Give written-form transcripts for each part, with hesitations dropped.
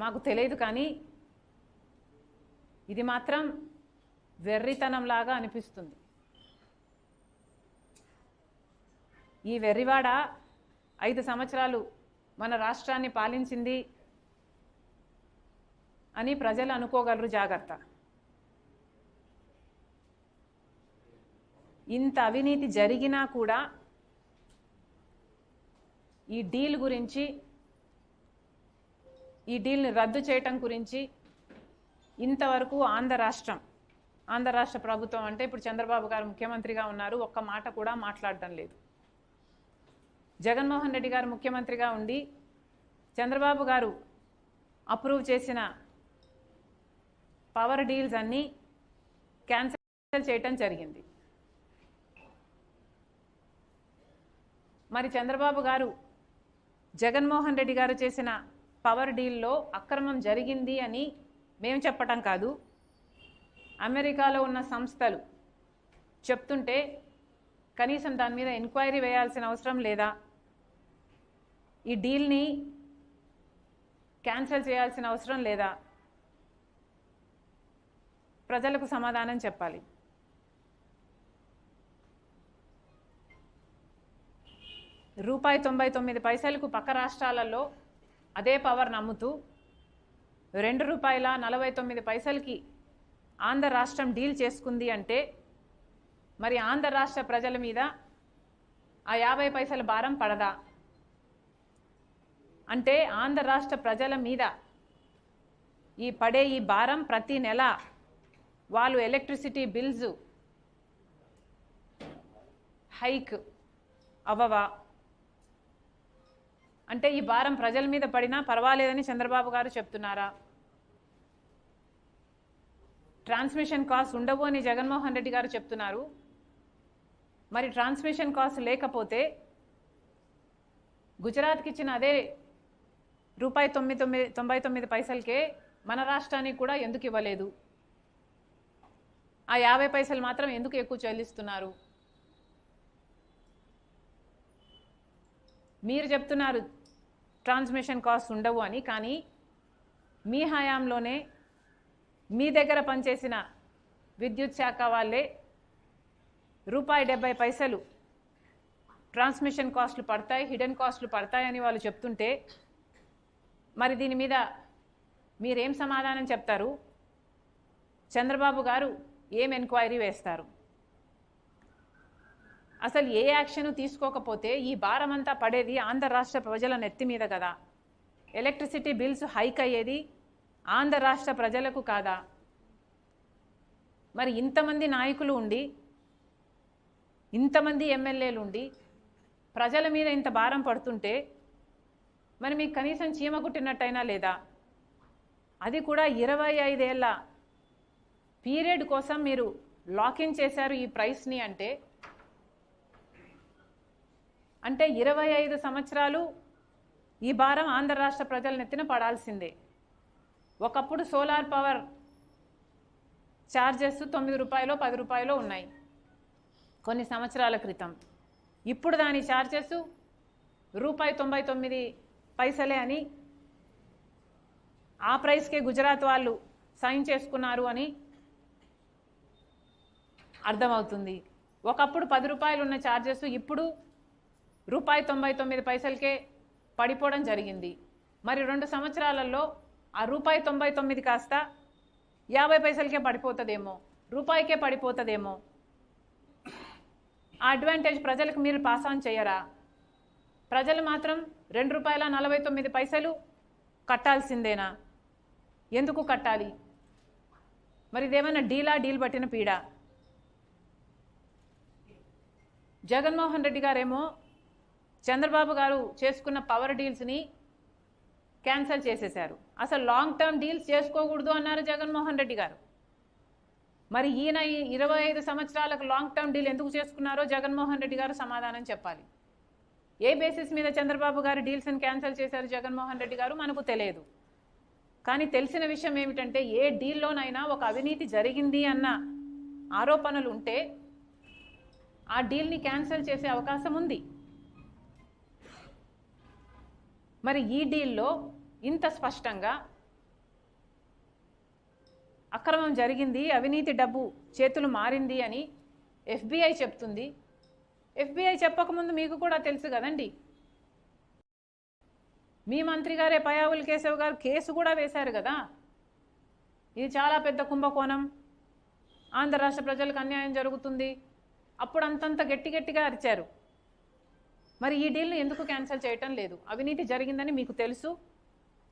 మాకు తెలియదు, కానీ ఇది మాత్రం వెర్రితనంలాగా అనిపిస్తుంది. ఈ వెర్రివాడ 5 సంవత్సరాలు మన రాష్ట్రాన్ని పాలించింది అని ప్రజలు అనుకోగలరు. జాగ్రత్త. ఇంత అవినీతి జరిగినా కూడా ఈ డీల్ గురించి, ఈ డీల్ని రద్దు చేయటం గురించి ఇంతవరకు ఆంధ్ర రాష్ట్ర ప్రభుత్వం, అంటే ఇప్పుడు చంద్రబాబు గారు ముఖ్యమంత్రిగా ఉన్నారు, ఒక్క మాట కూడా మాట్లాడటం లేదు. జగన్మోహన్ రెడ్డి గారు ముఖ్యమంత్రిగా ఉండి చంద్రబాబు గారు అప్రూవ్ చేసిన పవర్ డీల్స్ అన్నీ క్యాన్సిల్ చేయటం జరిగింది. మరి చంద్రబాబు గారు జగన్మోహన్ రెడ్డి గారు చేసిన పవర్ డీల్లో అక్రమం జరిగింది అని మేము చెప్పటం కాదు, అమెరికాలో ఉన్న సంస్థలు చెప్తుంటే కనీసం దాని మీద ఎంక్వైరీ వేయాల్సిన అవసరం లేదా? ఈ డీల్ని క్యాన్సిల్ చేయాల్సిన అవసరం లేదా? ప్రజలకు సమాధానం చెప్పాలి. ₹99 పక్క రాష్ట్రాలలో అదే పవర్ నమ్ముతూ ₹2.49 ఆంధ్ర రాష్ట్రం డీల్ చేసుకుంది అంటే మరి ఆంధ్ర రాష్ట్ర ప్రజల మీద ఆ 50 పైసల భారం పడదా? అంటే ఆంధ్ర రాష్ట్ర ప్రజల మీద ఈ భారం ప్రతి నెల వాళ్ళు ఎలక్ట్రిసిటీ బిల్స్ హైక్ అవ్వవా? అంటే ఈ భారం ప్రజల మీద పడినా పర్వాలేదని చంద్రబాబు గారు చెప్తున్నారా? ట్రాన్స్మిషన్ కాస్ట్ ఉండవు అని జగన్మోహన్ రెడ్డి గారు చెప్తున్నారు. మరి ట్రాన్స్మిషన్ కాస్ట్ లేకపోతే గుజరాత్కి ఇచ్చిన అదే ₹99 మన రాష్ట్రానికి కూడా ఎందుకు ఇవ్వలేదు? ఆ 50 పైసలు మాత్రం ఎందుకు ఎక్కువ చెల్లిస్తున్నారు? మీరు చెప్తున్నారు ట్రాన్స్మిషన్ కాస్ట్ ఉండవు అని, కానీ మీ హయాంలోనే మీ దగ్గర పనిచేసిన విద్యుత్ శాఖ వాళ్ళే ₹70 ట్రాన్స్మిషన్ కాస్ట్లు పడతాయి, హిడెన్ కాస్ట్లు పడతాయని వాళ్ళు చెప్తుంటే మరి దీని మీద మీరేం సమాధానం చెప్తారు? చంద్రబాబు గారు ఏం ఎంక్వైరీ వేస్తారు? అసలు ఏ యాక్షన్ తీసుకోకపోతే ఈ భారం అంతా పడేది ఆంధ్ర రాష్ట్ర ప్రజల నెత్తి మీద కదా. ఎలక్ట్రిసిటీ బిల్స్ హైక్ అయ్యేది ఆంధ్ర రాష్ట్ర ప్రజలకు కాదా? మరి ఇంతమంది నాయకులు ఉండి, ఇంతమంది ఎమ్మెల్యేలు ఉండి ప్రజల మీద ఇంత భారం పడుతుంటే మరి మీకు కనీసం చీమ కుట్టినట్టయినా లేదా? అది కూడా 25 ఏళ్ల పీరియడ్ కోసం మీరు లాకిన్ చేశారు ఈ ప్రైస్ని. అంటే 25 సంవత్సరాలు ఈ భారం ఆంధ్ర రాష్ట్ర ప్రజల నెత్తిన పడాల్సిందే. ఒకప్పుడు సోలార్ పవర్ ఛార్జెస్ ₹9 ₹10 ఉన్నాయి కొన్ని సంవత్సరాల క్రితం. ఇప్పుడు దాని ఛార్జెస్ ₹99 అని, ఆ ప్రైస్కే గుజరాత్ వాళ్ళు సైన్ చేసుకున్నారు అని అర్థమవుతుంది. ఒకప్పుడు ₹10 ఉన్న ఛార్జెస్ ఇప్పుడు ₹99 పడిపోవడం జరిగింది. మరి 2 సంవత్సరాలలో ఆ ₹99 కాస్త 50 పైసలకే పడిపోతుందేమో, రూపాయికే పడిపోతుందేమో. ఆ అడ్వాంటేజ్ ప్రజలకు మీరు పాస్ ఆన్ చేయరా? ప్రజలు మాత్రం ₹2.49 కట్టాల్సిందేనా? ఎందుకు కట్టాలి? మరి ఇదేమైనా డీల్ పట్టిన పీడ? జగన్మోహన్ రెడ్డి గారేమో చంద్రబాబు గారు చేసుకున్న పవర్ డీల్స్ని క్యాన్సిల్ చేసేశారు. అసలు లాంగ్ టర్మ్ డీల్స్ చేసుకోకూడదు అన్నారు జగన్మోహన్ రెడ్డి గారు. మరి ఈయన 25 సంవత్సరాలకు లాంగ్ టర్మ్ డీల్ ఎందుకు చేసుకున్నారో జగన్మోహన్ రెడ్డి గారు సమాధానం చెప్పాలి. ఏ బేసిస్ మీద చంద్రబాబు గారు డీల్స్ని క్యాన్సిల్ చేశారు జగన్మోహన్ రెడ్డి గారు మనకు తెలియదు. కానీ తెలిసిన విషయం ఏమిటంటే ఏ డీల్లోనైనా ఒక అవినీతి జరిగింది అన్న ఆరోపణలు ఉంటే ఆ డీల్ని క్యాన్సిల్ చేసే అవకాశం ఉంది. మరి ఈ డీల్లో ఇంత స్పష్టంగా అక్రమం జరిగింది, అవినీతి డబ్బు చేతులు మారింది అని FBI చెప్తుంది. FBI చెప్పకముందు మీకు కూడా తెలుసు కదండి. మీ మంత్రి గారే పయ్యావుల కేశవ్ గారు కేసు కూడా వేశారు కదా. ఇది చాలా పెద్ద కుంభకోణం, ఆంధ్ర రాష్ట్ర ప్రజలకు అన్యాయం జరుగుతుంది, అప్పుడు అంతంత గట్టిగా అరిచారు. మరి ఈ డీల్ని ఎందుకు క్యాన్సిల్ చేయటం లేదు? అవినీతి జరిగిందని మీకు తెలుసు,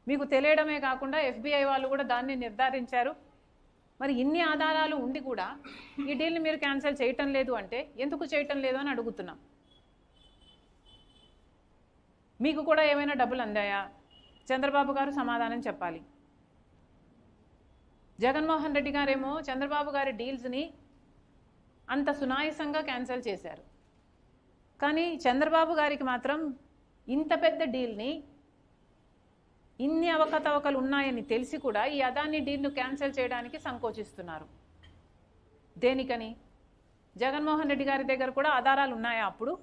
మీకు తెలియడమే కాకుండా FBI వాళ్ళు కూడా దాన్ని నిర్ధారించారు. మరి ఇన్ని ఆధారాలు ఉండి కూడా ఈ డీల్ని మీరు క్యాన్సిల్ చేయటం లేదు అంటే ఎందుకు చేయటం లేదు అని అడుగుతున్నాం. మీకు కూడా ఏమైనా డబ్బులు అందాయా? చంద్రబాబు గారు సమాధానం చెప్పాలి. జగన్మోహన్ రెడ్డి గారేమో చంద్రబాబు గారి డీల్స్ని అంత సునాయాసంగా క్యాన్సిల్ చేశారు. కానీ చంద్రబాబు గారికి మాత్రం ఇంత పెద్ద డీల్ని, ఇన్ని అవకతవకలు ఉన్నాయని తెలిసి కూడా ఈ అదాని డీల్ను క్యాన్సిల్ చేయడానికి సంకోచిస్తున్నారు. దేనికని? జగన్మోహన్ రెడ్డి గారి దగ్గర కూడా ఆధారాలు ఉన్నాయా? అప్పుడు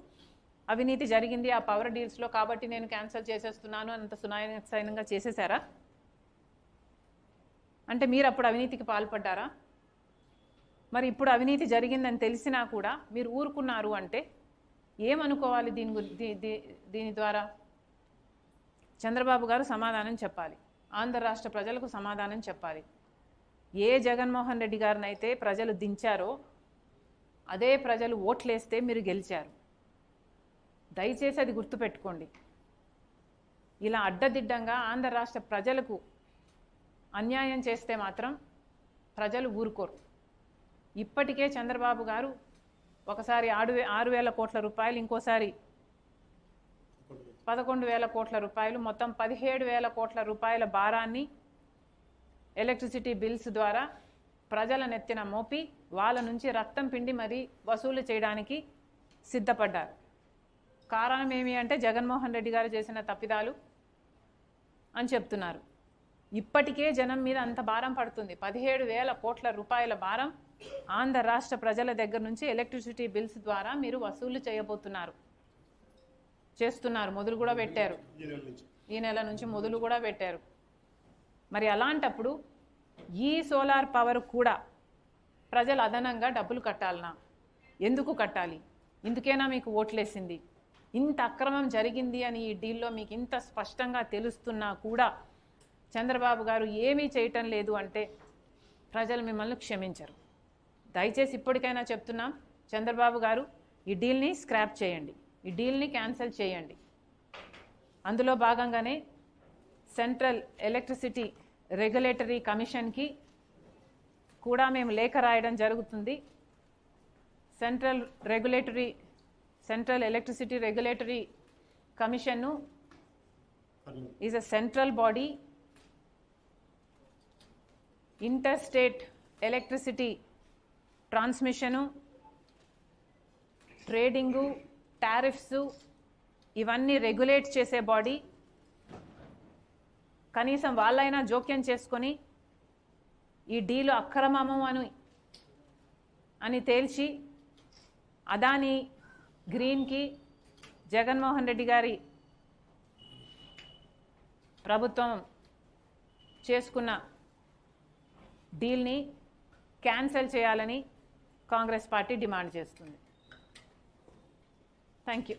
అవినీతి జరిగింది ఆ పవర్ డీల్స్లో, కాబట్టి నేను క్యాన్సిల్ చేసేస్తున్నాను అంత సునాయాసంగా చేసేసారా? అంటే మీరు అప్పుడు అవినీతికి పాల్పడ్డారా? మరి ఇప్పుడు అవినీతి జరిగిందని తెలిసినా కూడా మీరు ఊరుకున్నారు అంటే ఏమనుకోవాలి? దీని ద్వారా చంద్రబాబు గారు సమాధానం చెప్పాలి, ఆంధ్ర రాష్ట్ర ప్రజలకు సమాధానం చెప్పాలి. ఏ జగన్మోహన్ రెడ్డి గారిని అయితే ప్రజలు దించారో అదే ప్రజలు ఓట్లేస్తే మీరు గెలిచారు. దయచేసి అది గుర్తుపెట్టుకోండి. ఇలా అడ్డదిడ్డంగా ఆంధ్ర రాష్ట్ర ప్రజలకు అన్యాయం చేస్తే మాత్రం ప్రజలు ఊరుకోరు. ఇప్పటికే చంద్రబాబు గారు ఒకసారి 6,000 కోట్ల రూపాయలు, ఇంకోసారి 11,000 కోట్ల రూపాయలు, మొత్తం 17,000 కోట్ల రూపాయల భారాన్ని ఎలక్ట్రిసిటీ బిల్స్ ద్వారా ప్రజల నెత్తిన మోపి వాళ్ళ నుంచి రక్తం పిండి మరీ వసూలు చేయడానికి సిద్ధపడ్డారు. కారణం ఏమి అంటే జగన్మోహన్ రెడ్డి గారు చేసిన తప్పిదాలు అని చెప్తున్నారు. ఇప్పటికే జనం మీద అంత భారం పడుతుంది. 17,000 కోట్ల రూపాయల భారం ఆంధ్ర రాష్ట్ర ప్రజల దగ్గర నుంచి ఎలక్ట్రిసిటీ బిల్స్ ద్వారా మీరు వసూలు చేస్తున్నారు. మొదలు కూడా పెట్టారు, ఈ నెల నుంచి మొదలు కూడా పెట్టారు. మరి అలాంటప్పుడు ఈ సోలార్ పవర్ కూడా ప్రజలు అదనంగా డబ్బులు కట్టాలనా? ఎందుకు కట్టాలి? ఇందుకేనా మీకు ఓట్లేసింది? ఇంత అక్రమం జరిగింది అని ఈ డీల్లో మీకు ఇంత స్పష్టంగా తెలుస్తున్నా కూడా చంద్రబాబు గారు ఏమీ చేయటం లేదు అంటే ప్రజలు మిమ్మల్ని క్షమించరు. దయచేసి ఇప్పటికైనా చెప్తున్నాం, చంద్రబాబు గారు ఈ డీల్ని స్క్రాప్ చేయండి, ఈ డీల్ని క్యాన్సిల్ చేయండి. అందులో భాగంగానే సెంట్రల్ ఎలక్ట్రిసిటీ రెగ్యులేటరీ కమిషన్కి కూడా మేము లేఖ రాయడం జరుగుతుంది. సెంట్రల్ ఎలక్ట్రిసిటీ రెగ్యులేటరీ కమిషన్ను is a central body. Inter state electricity transmission, trading, tariffs ఇవన్నీ రెగ్యులేట్ చేసే బాడీ. కనీసం వాళ్ళైనా జోక్యం చేసుకొని ఈ డీలు అక్రమము అని తేల్చి అదాని గ్రీన్కి జగన్మోహన్ రెడ్డి గారి ప్రభుత్వం చేసుకున్న డీల్ని క్యాన్సిల్ చేయాలని కాంగ్రెస్ పార్టీ డిమాండ్ చేస్తుంది. Thank you.